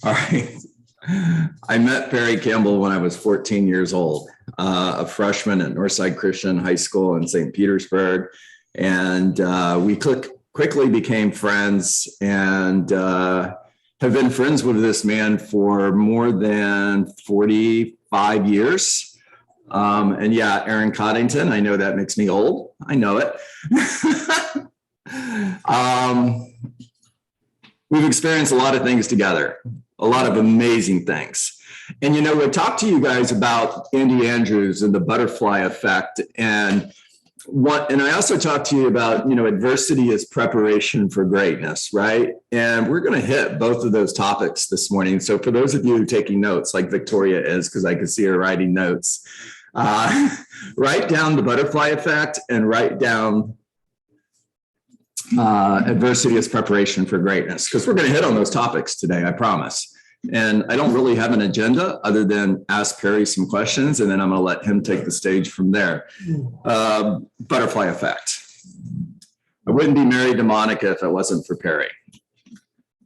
All right. I met Perry Campbell when I was 14 years old, a freshman at Northside Christian High School in St. Petersburg. And we quickly became friends and have been friends with this man for more than 45 years. And yeah, Aaron Coddington, I know that makes me old. I know it. We've experienced a lot of things together, a lot of amazing things. And, you know, we talked to you guys about Andy Andrews and the butterfly effect. And I also talked to you about, you know, adversity is preparation for greatness, right? And we're going to hit both of those topics this morning. So for those of you taking notes, like Victoria is, because I can see her writing notes, write down the butterfly effect and write down adversity is preparation for greatness, because we're going to hit on those topics today, I promise. And I don't really have an agenda other than ask Perry some questions, and then I'm going to let him take the stage from there. Butterfly effect. I wouldn't be married to Monica if it wasn't for Perry.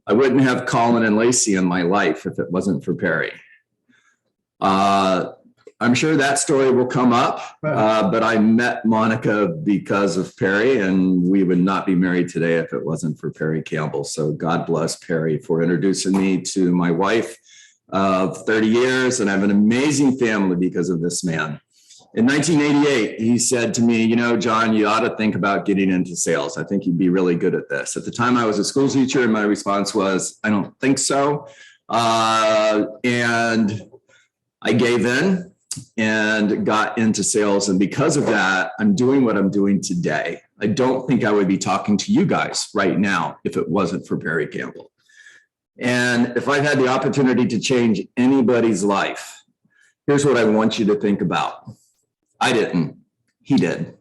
I wouldn't have Colin and Lacey in my life if it wasn't for Perry. I'm sure that story will come up, but I met Monica because of Perry, and we would not be married today if it wasn't for Perry Campbell. So God bless Perry for introducing me to my wife of 30 years, and I have an amazing family because of this man. In 1988, he said to me, you know, John, you ought to think about getting into sales. I think you'd be really good at this. At the time, I was a school teacher, and my response was, I don't think so. And I gave in and got into sales. And because of that, I'm doing what I'm doing today. I don't think I would be talking to you guys right now if it wasn't for Perry Campbell. And if I've had the opportunity to change anybody's life, here's what I want you to think about. I didn't. He did.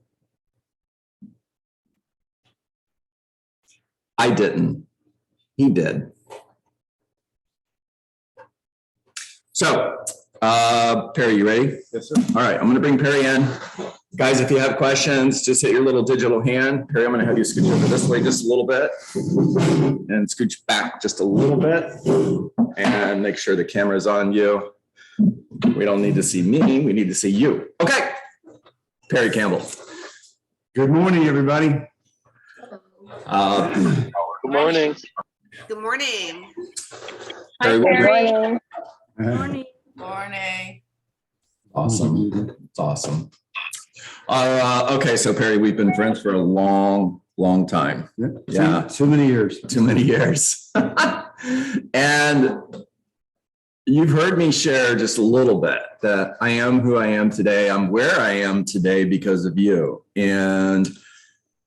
I didn't. He did. So, Perry, you ready? Yes, sir. All right, I'm going to bring Perry in. Guys, if you have questions, just hit your little digital hand. Perry, I'm going to have you scooch over this way just a little bit and scooch back just a little bit and make sure the camera's on you. We don't need to see me. We need to see you. Okay. Perry Campbell. Good morning, everybody. Good morning. Good morning. Perry, Good morning. Good morning. Morning. Awesome. It's awesome. Okay, so Perry, we've been friends for a long time. Yeah. Too many years. Too many years. And you've heard me share just a little bit that I am who I am today. I'm where I am today because of you. And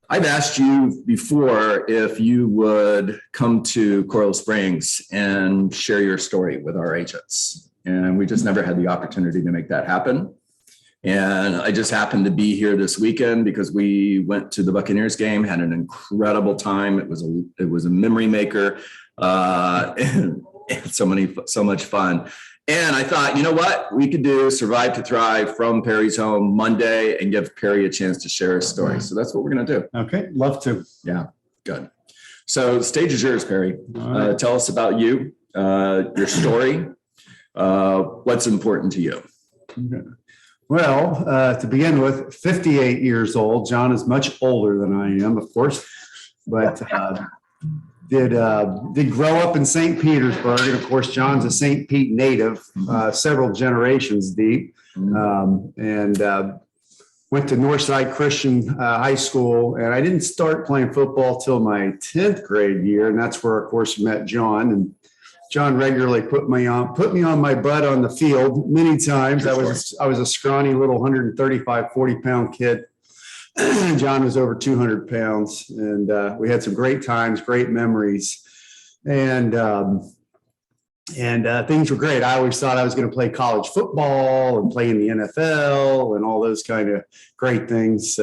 I've asked you before if you would come to Coral Springs and share your story with our agents. And we just never had the opportunity to make that happen. And I just happened to be here this weekend because we went to the Buccaneers game, had an incredible time. It was a memory maker, and so much fun. And I thought, you know what? We could do Survive to Thrive from Perry's home Monday and give Perry a chance to share his story. So that's what we're going to do. Okay, love to. Yeah, good. So the stage is yours, Perry. Tell us about you, your story, what's important to you. Okay. Well, to begin with, 58 years old. John is much older than I am, of course, but did grow up in St. Petersburg. And of course, John's a St. Pete native, several generations deep, and went to Northside Christian High School. And I didn't start playing football till my 10th grade year. And that's where, of course, met John. And John regularly put me on my butt on the field many times. I was a scrawny little 135, 40-pound kid. John was over 200 pounds, and we had some great times, great memories, and things were great. I always thought I was going to play college football and play in the NFL and all those kind of great things.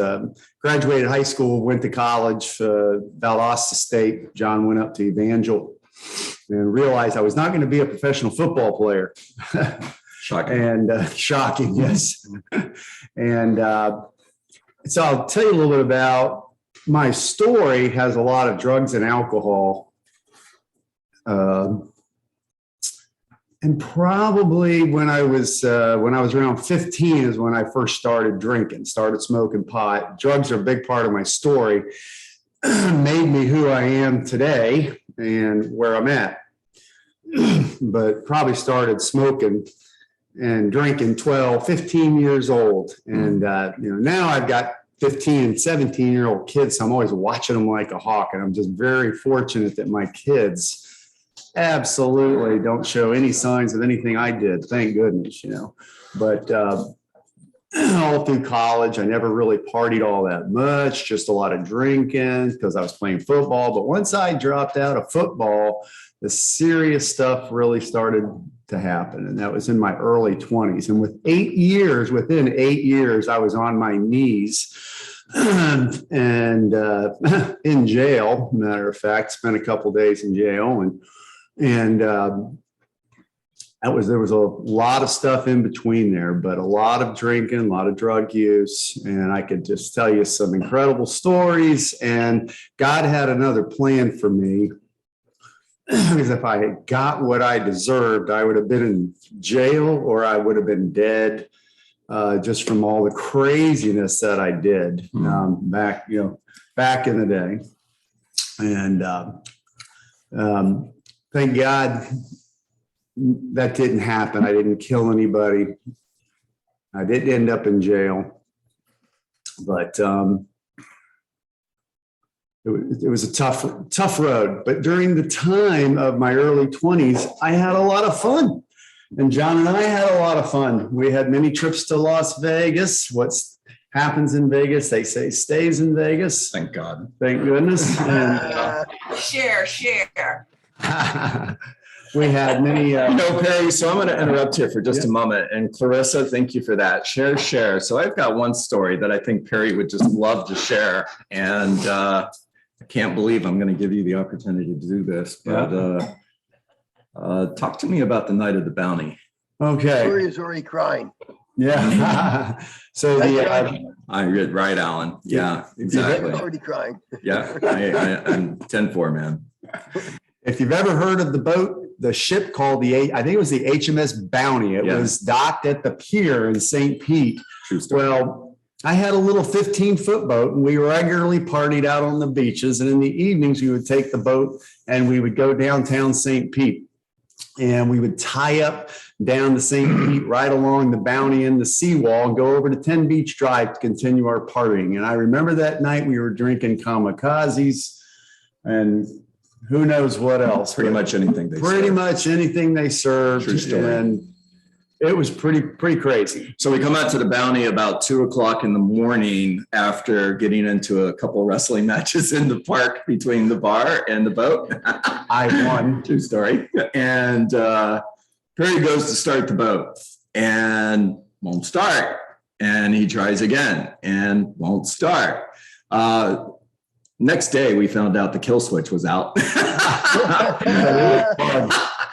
Graduated high school, went to college, Valdosta State. John went up to Evangel and realized I was not going to be a professional football player. Shocking. And shocking, yes. And so I'll tell you a little bit about my story. Has a lot of drugs and alcohol And probably when I was around 15 is when I first started drinking, started smoking pot. Drugs are a big part of my story, made me who I am today and where I'm at. But probably started smoking and drinking 12, 15 years old. And, now I've got 15 and 17-year-old kids. So I'm always watching them like a hawk. And I'm just very fortunate that my kids absolutely don't show any signs of anything I did. Thank goodness, But all through college, I never really partied all that much, just a lot of drinking because I was playing football. But once I dropped out of football, the serious stuff really started to happen. And that was in my early 20s. And within 8 years, I was on my knees and in jail. Matter of fact, spent a couple of days in jail. And there was a lot of stuff in between there, but a lot of drinking, a lot of drug use. And I could just tell you some incredible stories. And God had another plan for me. Because if I had got what I deserved, I would have been in jail or I would have been dead just from all the craziness that I did back in the day. And thank God that didn't happen. I didn't kill anybody. I didn't end up in jail. But it was a tough road. But during the time of my early 20s, I had a lot of fun. And John and I had a lot of fun. We had many trips to Las Vegas. What happens in Vegas, they say, stays in Vegas. Thank God. Thank goodness. And, Share. we had many. Perry, so I'm going to interrupt here for just a moment. And Clarissa, thank you for that. Share. So I've got one story that I think Perry would just love to share. And I can't believe I'm going to give you the opportunity to do this. But talk to me about the night of the bounty. Okay. Corey is already crying. Yeah. So right, Alan. Yeah, exactly. He's already crying. Yeah, I'm 10-4, man. If you've ever heard of the ship called I think it was the HMS Bounty. It was docked at the pier in St. Pete. True story. Well, I had a little 15-foot boat and we regularly partied out on the beaches. And in the evenings, we would take the boat and we would go downtown St. Pete. And we would tie up down to St. Pete right along the Bounty and the seawall and go over to 10 Beach Drive to continue our partying. And I remember that night we were drinking kamikazes and who knows what else. Pretty much anything they served. True story. And it was pretty crazy. So we come out to the Bounty about 2:00 in the morning after getting into a couple wrestling matches in the park between the bar and the boat. I won. True story. And Perry goes to start the boat and won't start. And he tries again and won't start. Next day, we found out the kill switch was out.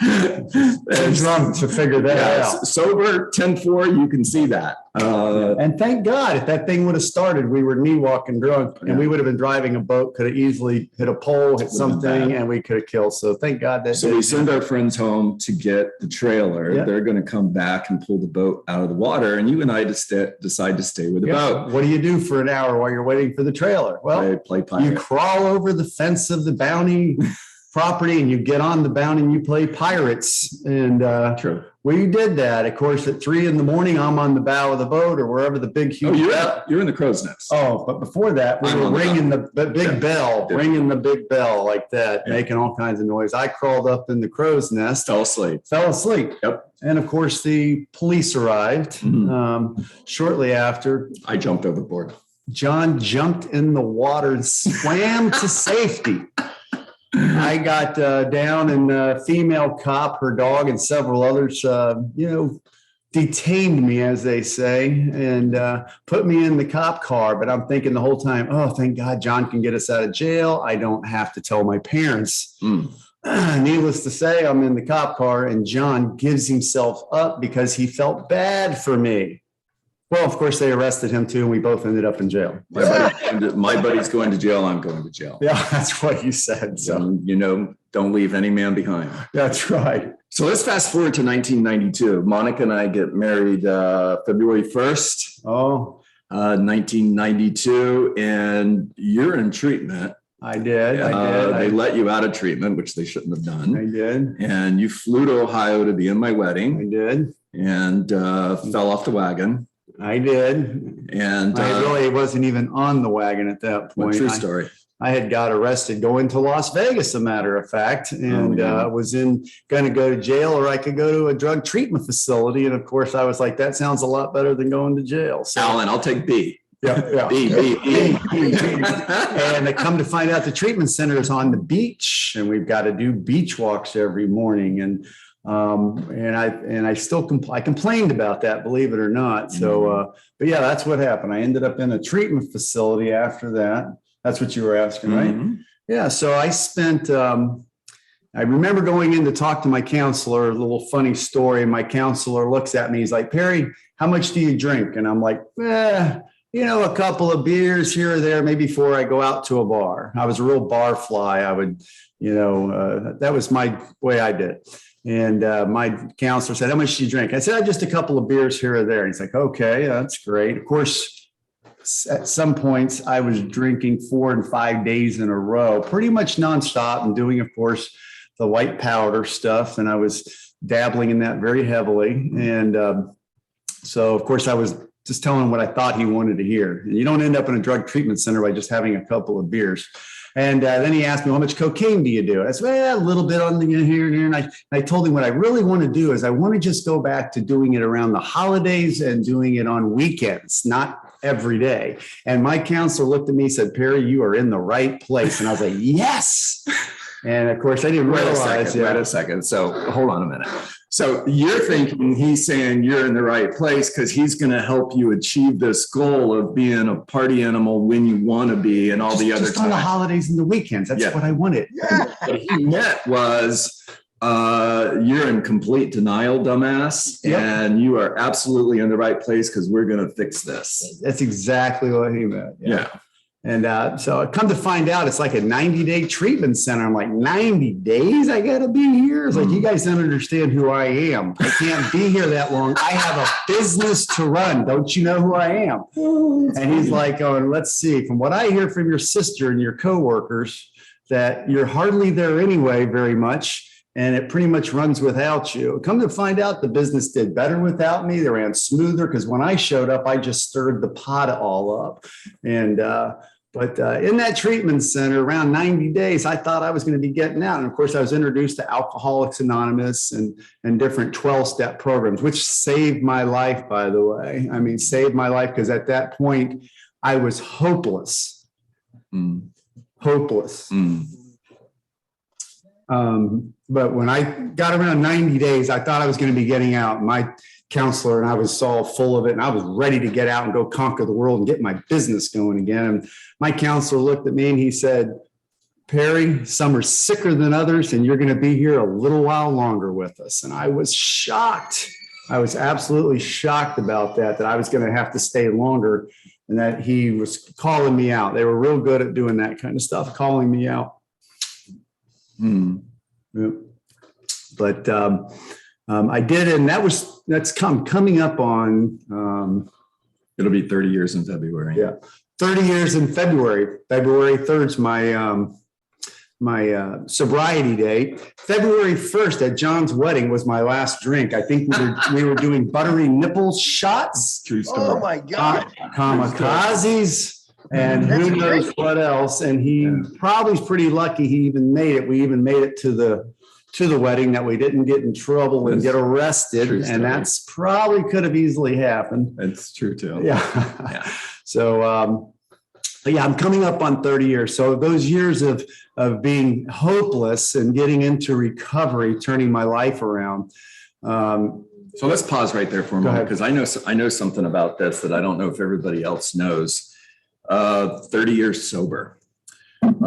And drunk to figure that out. Sober, 10-4, you can see that. And thank God, if that thing would have started, we were knee walking drunk and we would have been driving a boat, could have easily hit a pole, hit something, and we could have killed. So thank God that. So we send our friends home to get the trailer. Yeah. They're going to come back and pull the boat out of the water. And you and I decide to stay with the boat. What do you do for an hour while you're waiting for the trailer? Well, play pirate. You crawl over the fence of the Bounty property and you get on the Bounty and you play pirates. And true. We did that. Of course, at 3 a.m, I'm on the bow of the boat or wherever the big huge. You're in the crow's nest. Oh, but before that, we were ringing the big bell, ringing the big bell like that, making all kinds of noise. I crawled up in the crow's nest. Fell asleep. Yep. And of course, the police arrived shortly after. I jumped overboard. John jumped in the water and swam to safety. I got down and a female cop, her dog, and several others, detained me, as they say, and put me in the cop car. But I'm thinking the whole time, oh, thank God John can get us out of jail. I don't have to tell my parents. Needless to say, I'm in the cop car and John gives himself up because he felt bad for me. Well, of course, they arrested him too, and we both ended up in jail. My buddy's going to jail. I'm going to jail. Yeah, that's what you said. So Don't leave any man behind. that's right. So let's fast forward to 1992. Monica and I get married February 1st, Oh, 1992, and you're in treatment. I did. They let you out of treatment, which they shouldn't have done. I did. And you flew to Ohio to be in my I wedding did. and fell off the wagon. I did. And I really wasn't even on the wagon at that point. true story. I had got arrested going to Las Vegas, a matter of fact, and yeah. was going to go to jail, or I could go to a drug treatment facility. And of course, I was like, that sounds a lot better than going to jail. So, Alan, I'll take B. yeah. B. And I come to find out the treatment center is on the beach, and we've got to do beach walks every morning. And I still I complained about that, believe it or not. So, but yeah, that's what happened. I ended up in a treatment facility after that. That's what you were asking, right? Mm-hmm. Yeah. So I spent. I remember going in to talk to my counselor. A little funny story. My counselor looks at me. He's like, "Perry, how much do you drink?" And I'm like, a couple of beers here or there, maybe before I go out to a bar. I was a real bar fly. I would, that was my way I did it. And my counselor said, "How much do you drink?" I said, "Just a couple of beers here or there." And he's like, "Okay, that's great." Of course, at some points I was drinking 4 and 5 days in a row, pretty much nonstop, and doing, of course, the white powder stuff. And I was dabbling in that very heavily. And so, of course, I was just telling him what I thought he wanted to hear. And you don't end up in a drug treatment center by just having a couple of beers. And then he asked me, "How much cocaine do you do?" I said, "Well, a little bit on the here and here." And I told him what I really want to do is I want to just go back to doing it around the holidays and doing it on weekends, not every day. And my counselor looked at me and said, "Perry, you are in the right place." And I was like, "Yes." And of course, I didn't realize. Wait a second. So hold on a minute. So you're thinking he's saying you're in the right place because he's going to help you achieve this goal of being a party animal when you want to be and all the other just on the times. holidays and the weekends. That's what I wanted. What he meant was you're in complete denial, dumbass, Yep. and you are absolutely in the right place because we're going to fix this. That's exactly what he meant. Yeah. And so I come to find out it's like a 90-day treatment center. I'm like, 90 days? I got to be here? It's like, you guys don't understand who I am. I can't be here that long. I have a business to run. Don't you know who I am? And he's like, "Oh, let's see. From what I hear from your sister and your coworkers, that you're hardly there anyway very much. And it pretty much runs without you. Come to find out, the business did better without me. They ran smoother because when I showed up, I just stirred the pot all up. And but in that treatment center, around 90 days, I thought I was going to be getting out. And of course, I was introduced to Alcoholics Anonymous and different 12-step programs, which saved my life, by the way. I mean, saved my life because at that point, I was hopeless. Hopeless. But when I got around 90 days, I thought I was going to be getting out. My counselor and I was all full of it, and I was ready to get out and go conquer the world and get my business going again. And my counselor looked at me and he said, "Perry, some are sicker than others, and you're going to be here a little while longer with us." And I was shocked. I was absolutely shocked about that I was going to have to stay longer, and that he was calling me out. They were real good at doing that kind of stuff, calling me out. Yep. But I did, and that's coming up on. It'll be 30 years in February. Yeah, 30 years in February. February 3rd's my sobriety date. February 1st at John's wedding was my last drink. I think we were doing buttery nipple shots. True story. Oh my God. Kamikazes. And who knows what else? And he probably is pretty lucky he even made it. We even made it to the wedding, that we didn't get in trouble and get arrested. And that's probably could have easily happened. It's true too. Yeah. So, I'm coming up on 30 years. So those years of being hopeless and getting into recovery, turning my life around. So let's pause right there for a moment, because I know something about this that I don't know if everybody else knows. 30 years sober.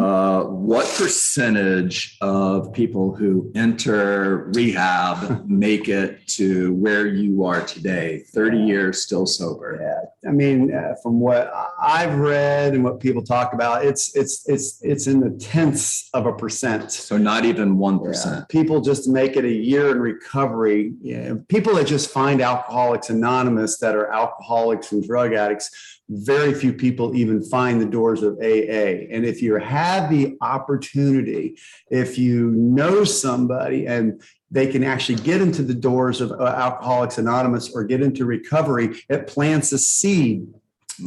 What percentage of people who enter rehab make it to where you are today, 30 years still sober? Yeah, I mean, from what I've read and what people talk about, it's in the tenths of a percent. So not even 1%. Yeah. People just make it a year in recovery. Yeah. People that just find Alcoholics Anonymous that are alcoholics and drug addicts, very few people even find the doors of AA. And if you have the opportunity, if you know somebody and they can actually get into the doors of Alcoholics Anonymous or get into recovery, it plants a seed.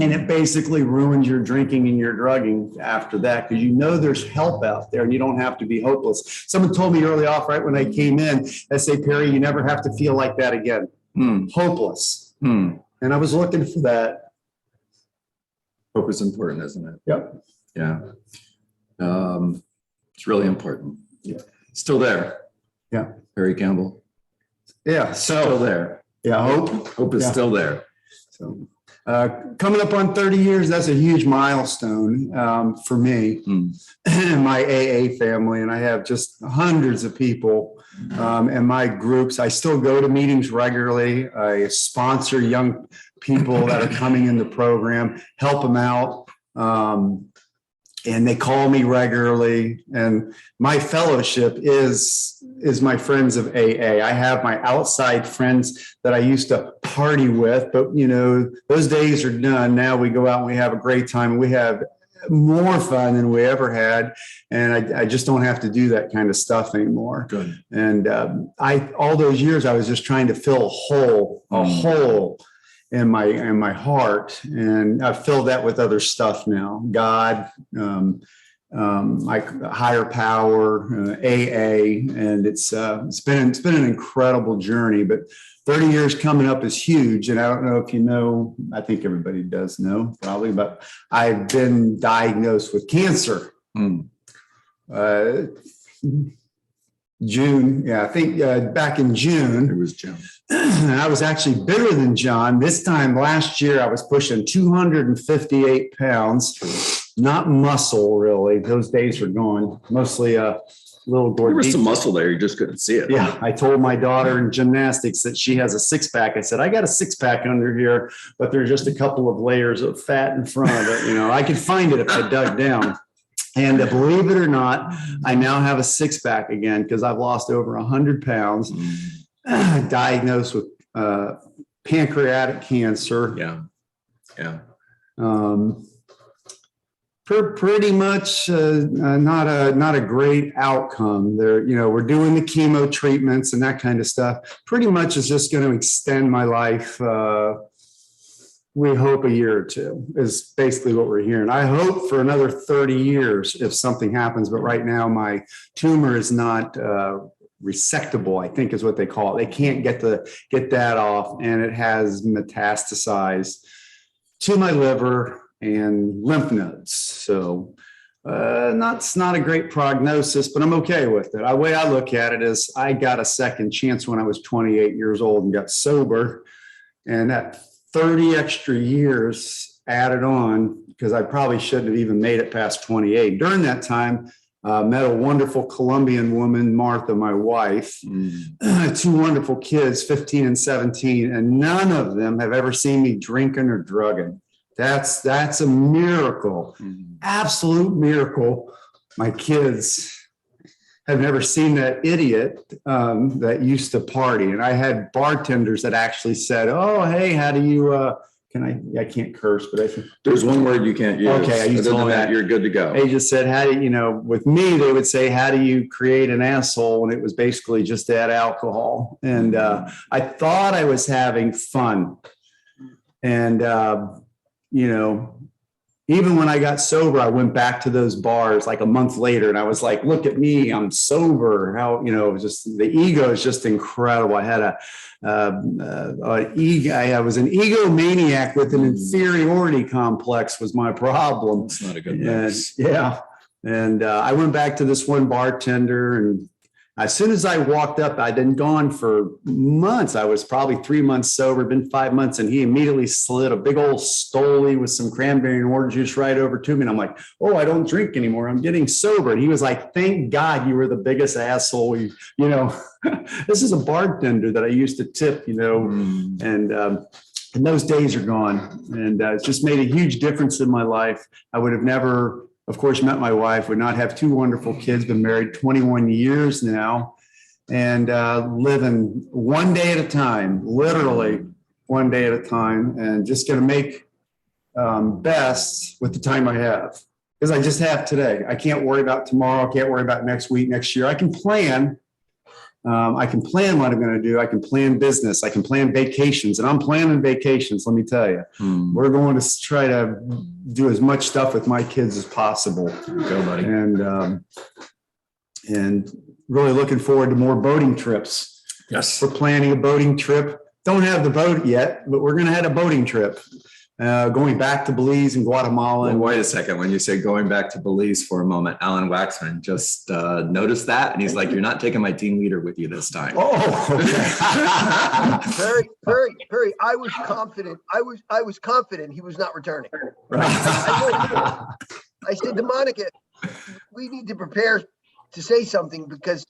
And it basically ruins your drinking and your drugging after that, because you know there's help out there and you don't have to be hopeless. Someone told me early off, right when I came in, they say, Perry, you never have to feel like that again. Hopeless. And I was looking for that. Hope is important, isn't it? Yep. Yeah. It's really important. Yeah. Still there. Yeah. Perry Campbell. Yeah. Still there. Yeah. Hope is still there. So coming up on 30 years, that's a huge milestone for me and my AA family. And I have just hundreds of people in my groups. I still go to meetings regularly. I sponsor young people that are coming in the program, help them out. And they call me regularly. And my fellowship is my friends of AA. I have my outside friends that I used to party with, but you know, those days are done. Now we go out and we have a great time, and we have more fun than we ever had. And I just don't have to do that kind of stuff anymore. Good. And all those years I was just trying to fill a hole in my heart, and I've filled that with other stuff now. God, like higher power, AA, and it's been an incredible journey. But 30 years coming up is huge, and I don't know if you know. I think everybody does know probably, but I've been diagnosed with cancer. June, yeah, I think back in June. It was June. I was actually bigger than John. This time last year, I was pushing 258 pounds, not muscle really. Those days are gone. Mostly a little There was gordita. some muscle there. You just couldn't see it. Yeah, I told my daughter in gymnastics that she has a six-pack. I said, I got a six-pack under here, but there's just a couple of layers of fat in front of it. You know, I could find it if I dug down. And believe it or not, I now have a six-pack again because I've lost over 100 pounds, diagnosed with pancreatic cancer. Yeah. Pretty much not a great outcome there. You know, we're doing the chemo treatments and that kind of stuff. Pretty much is just going to extend my life. We hope a year or two is basically what we're hearing. I hope for another 30 years if something happens, but right now my tumor is not resectable, I think is what they call it. They can't get that off, and it has metastasized to my liver and lymph nodes. So it's not a great prognosis, but I'm okay with it. The way I look at it is I got a second chance when I was 28 years old and got sober, and that 30 extra years added on, because I probably shouldn't have even made it past 28. During that time, met a wonderful Colombian woman, Martha, my wife, two wonderful kids, 15 and 17, and none of them have ever seen me drinking or drugging. That's a miracle, absolute miracle. My kids have never seen that idiot that used to party. And I had bartenders that actually said, oh, hey, how do you, I can't curse, but I think There's one word you can't use. Okay, you Other told than that, that. you're good to go. they just said, how do you, with me, they would say, how do you create an asshole? And it was basically just add alcohol. And I thought I was having fun. And, even when I got sober, I went back to those bars like a month later, and I was like, look at me, I'm sober. How, just the ego is just incredible. I had I was an egomaniac with an inferiority complex was my problem. It's not a good mix. Yeah. And I went back to this one bartender, and As soon as I walked up, I'd been gone for months. I was probably 3 months sober, been 5 months, and he immediately slid a big old Stoli with some cranberry and orange juice right over to me. And I'm like, oh, I don't drink anymore. I'm getting sober. And he was like, thank God you were the biggest asshole. This is a bartender that I used to tip, and those days are gone. And it's just made a huge difference in my life. I would have never, of course, met my wife, would not have two wonderful kids, been married 21 years now, and living one day at a time, literally one day at a time, and just going to make best with the time I have. Because I just have today. I can't worry about tomorrow. I can't worry about next week, next year. I can plan. I can plan what I'm going to do. I can plan business. I can plan vacations, and I'm planning vacations. Let me tell you, we're going to try to do as much stuff with my kids as possible. Go, buddy. And really looking forward to more boating trips. Yes. We're planning a boating trip. Don't have the boat yet, but we're going to have a boating trip. Going back to Belize and Guatemala. Well, wait a second. When you say going back to Belize for a moment, Alan Waxman just noticed that. And he's like, you're not taking my team leader with you this time. Oh, okay. Perry, I was confident. I was confident he was not returning. Right. I said to Monica, we need to prepare to say something because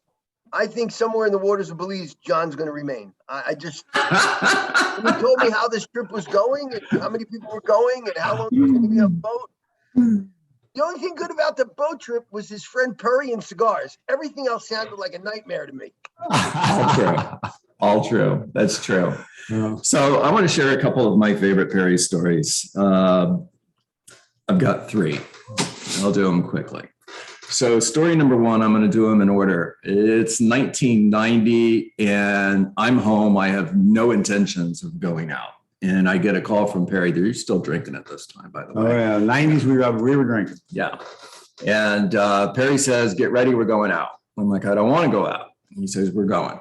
I think somewhere in the waters of Belize, John's going to remain. I just, when he told me how this trip was going and how many people were going and how long he was going to be on the boat. The only thing good about the boat trip was his friend Perry and cigars. Everything else sounded like a nightmare to me. All true. All true. That's true. Yeah. So I want to share a couple of my favorite Perry stories. I've got three. I'll do them quickly. So story number one, I'm going to do them in order. It's 1990 and I'm home. I have no intentions of going out. And I get a call from Perry. You're still drinking at this time, by the way. Oh, yeah. 90s, we were drinking. Yeah. And Perry says, get ready. We're going out. I'm like, I don't want to go out. He says, we're going.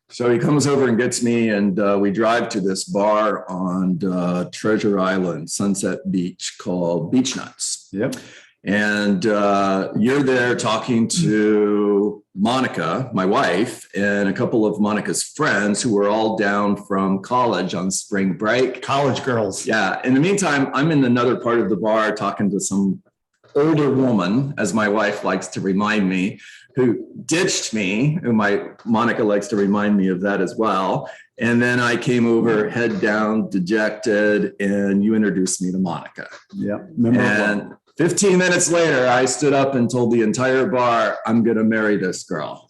So he comes over and gets me, and we drive to this bar on Treasure Island, Sunset Beach, called Beach Nuts. Yep. And you're there talking to Monica, my wife, and a couple of Monica's friends who were all down from college on spring break. College girls. Yeah. In the meantime, I'm in another part of the bar talking to some older woman, as my wife likes to remind me, who ditched me, who Monica likes to remind me of that as well. And then I came over, head down, dejected, and you introduced me to Monica. Yep. And 15 minutes later, I stood up and told the entire bar, I'm going to marry this girl.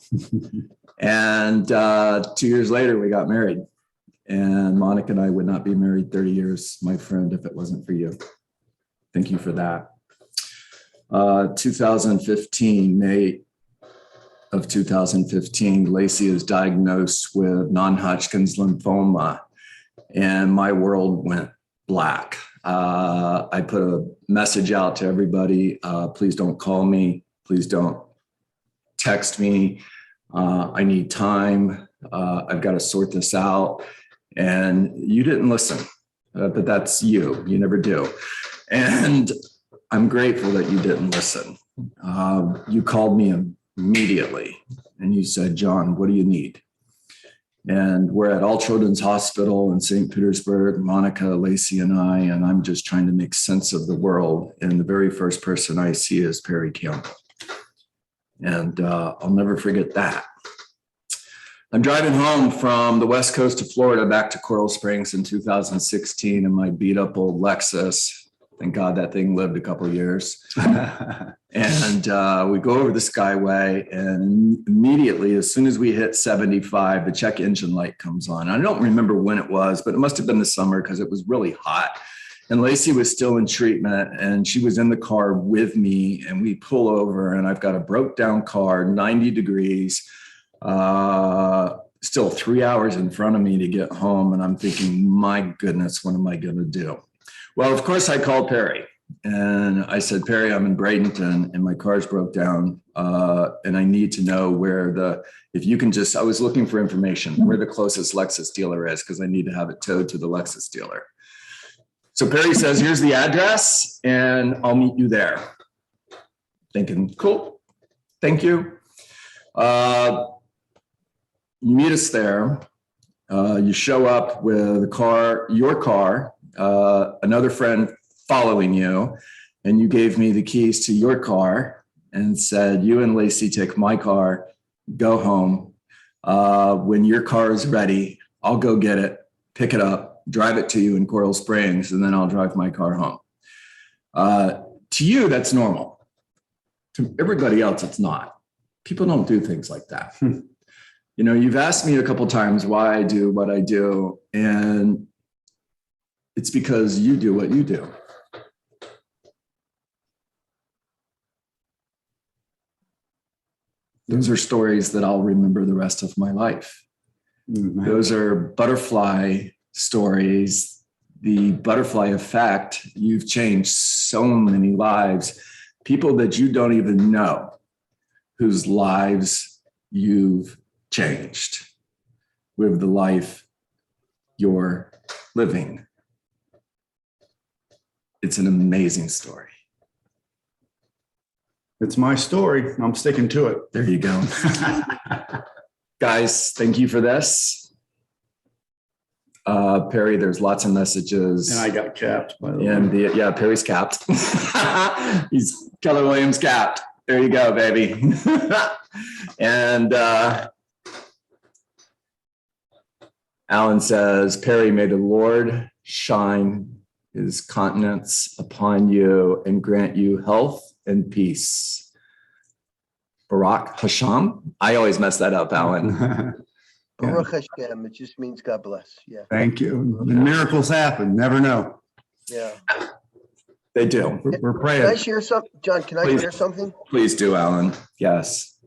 And 2 years later, we got married. And Monica and I would not be married 30 years, my friend, if it wasn't for you. Thank you for that. 2015, May of 2015, Lacey is diagnosed with non-Hodgkin's lymphoma, and my world went black. I put a message out to everybody. Please don't call me. Please don't text me. I need time. I've got to sort this out. And you didn't listen, but that's you. You never do. And I'm grateful that you didn't listen. You called me immediately and you said, John, what do you need? And we're at All Children's Hospital in St. Petersburg, Monica, Lacey, and I'm just trying to make sense of the world. And the very first person I see is Perry Campbell. And I'll never forget that. I'm driving home from the West Coast of Florida back to Coral Springs in 2016 in my beat up old Lexus. Thank God that thing lived a couple of years. And we go over the Skyway, and immediately, as soon as we hit 75, the check engine light comes on. I don't remember when it was, but it must have been the summer because it was really hot. And Lacey was still in treatment, and she was in the car with me, and we pull over, and I've got a broke down car, 90 degrees, still 3 hours in front of me to get home. And I'm thinking, my goodness, what am I going to do? Well, of course, I called Perry and I said, Perry, I'm in Bradenton and my car's broke down. And I need to know where if you can just, I was looking for information where the closest Lexus dealer is because I need to have it towed to the Lexus dealer. So Perry says, here's the address and I'll meet you there. Thinking, cool. Thank you. You meet us there. You show up with your car, another friend following you, and you gave me the keys to your car and said, you and Lacey take my car, go home. When your car is ready, I'll go get it, pick it up, drive it to you in Coral Springs, and then I'll drive my car home. To you, that's normal. To everybody else, it's not. People don't do things like that. You know, you've asked me a couple times why I do what I do, and it's because you do what you do. Those are stories that I'll remember the rest of my life. Mhm. Those are butterfly stories, the butterfly effect. You've changed so many lives, people that you don't even know, whose lives you've changed with the life you're living. It's an amazing story. It's my story. I'm sticking to it. There you go. Guys, thank you for this. Perry, there's lots of messages. And I got capped, by the way. And yeah, Perry's capped. He's Keller Williams capped. There you go, baby. And Alan says, Perry, may the Lord shine his countenance upon you and grant you health and peace. Barak Hashem. I always mess that up, Alan. Baruch Hashem, it just means God bless. Yeah, Thank you. The miracles happen. Never know. yeah. They do. We're Can I praying. share something? John, can I Please. share something? Please do, Alan. Yes.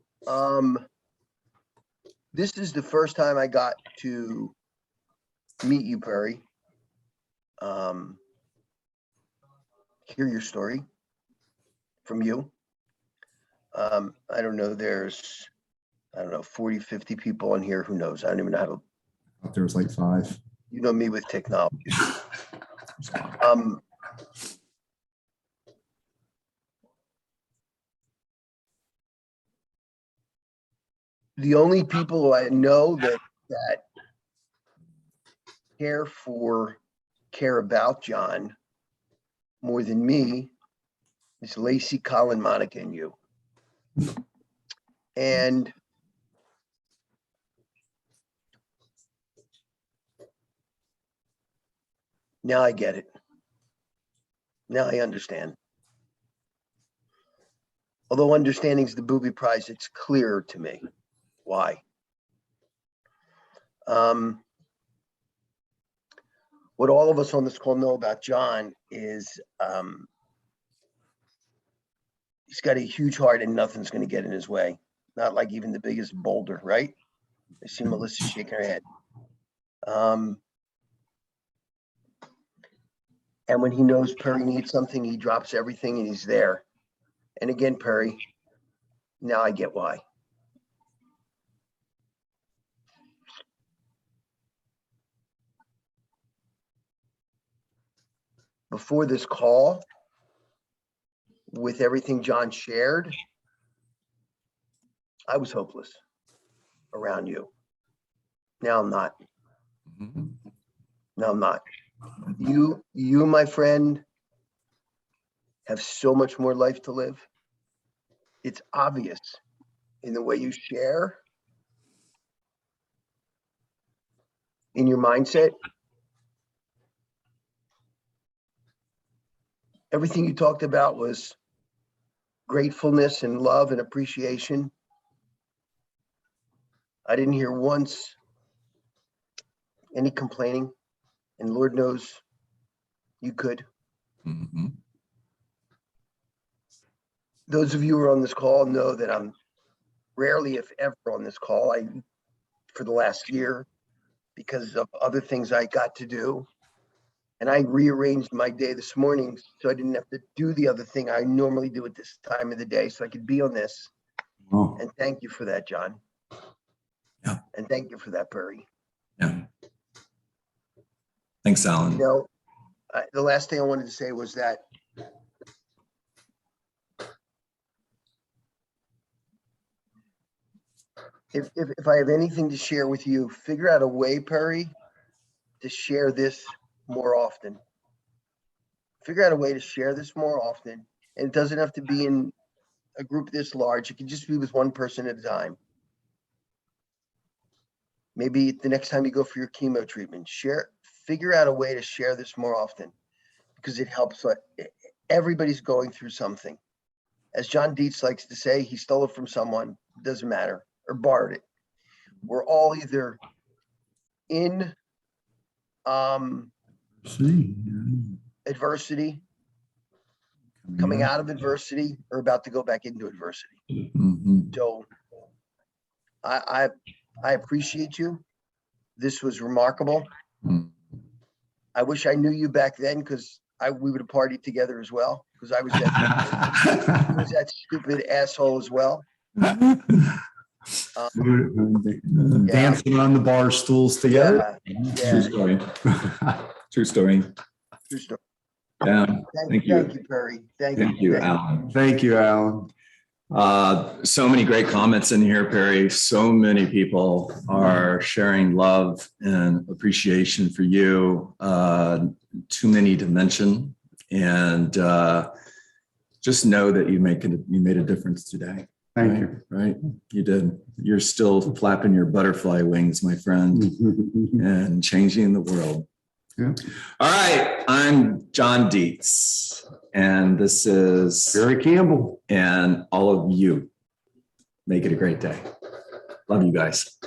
This is the first time I got to meet you, Perry. Hear your story from you. I don't know, there's, 40, 50 people in here. Who knows? I don't even know how to, There was like 5. you know me with technology. The only people I know that care about John more than me is Lacey, Colin, Monica, and you. And now I get it. Now I understand. Although understanding is the booby prize, it's clear to me why. What all of us on this call know about John is he's got a huge heart and nothing's going to get in his way. Not like even the biggest boulder, right? I see Melissa shaking her head. And when he knows Perry needs something, he drops everything and he's there. And again, Perry, now I get why. Before this call, with everything John shared, I was hopeless around you. Now I'm not. No, I'm not. You, my friend, have so much more life to live. It's obvious in the way you share, in your mindset. Everything you talked about was gratefulness and love and appreciation. I didn't hear once any complaining, and Lord knows you could. Mm-hmm. Those of you who are on this call know that I'm rarely, if ever, on this call. For the last year, because of other things I got to do. And I rearranged my day this morning so I didn't have to do the other thing I normally do at this time of the day, so I could be on this. Oh, And thank you for that, John. Yeah. And thank you for that, Perry. Yeah. Thanks, Alan. You know, the last thing I wanted to say was that if I have anything to share with you, figure out a way, Perry, to share this more often. Figure out a way to share this more often. And it doesn't have to be in a group this large. It can just be with one person at a time. Maybe the next time you go for your chemo treatment, figure out a way to share this more often because it helps. Everybody's going through something. As John Dietz likes to say, he stole it from someone, doesn't matter, or borrowed it. We're all either in adversity, coming out of adversity, or about to go back into adversity. Mhm. So I appreciate you. This was remarkable. Mm. I wish I knew you back then because we would have partied together as well. Because I was that stupid asshole as well. Dancing on the bar stools together. True story. True story. True story. Yeah. Thank you, Perry. Thank you, Alan. Thank you, Alan. So many great comments in here, Perry. So many people are sharing love and appreciation for you. Too many to mention. And just know that you made a difference today. Thank you. Right? You did. You're still flapping your butterfly wings, my friend, and changing the world. Yeah. All right. I'm John Dietz, and this is Barry Campbell. and all of you. Make it a great day. Love you guys.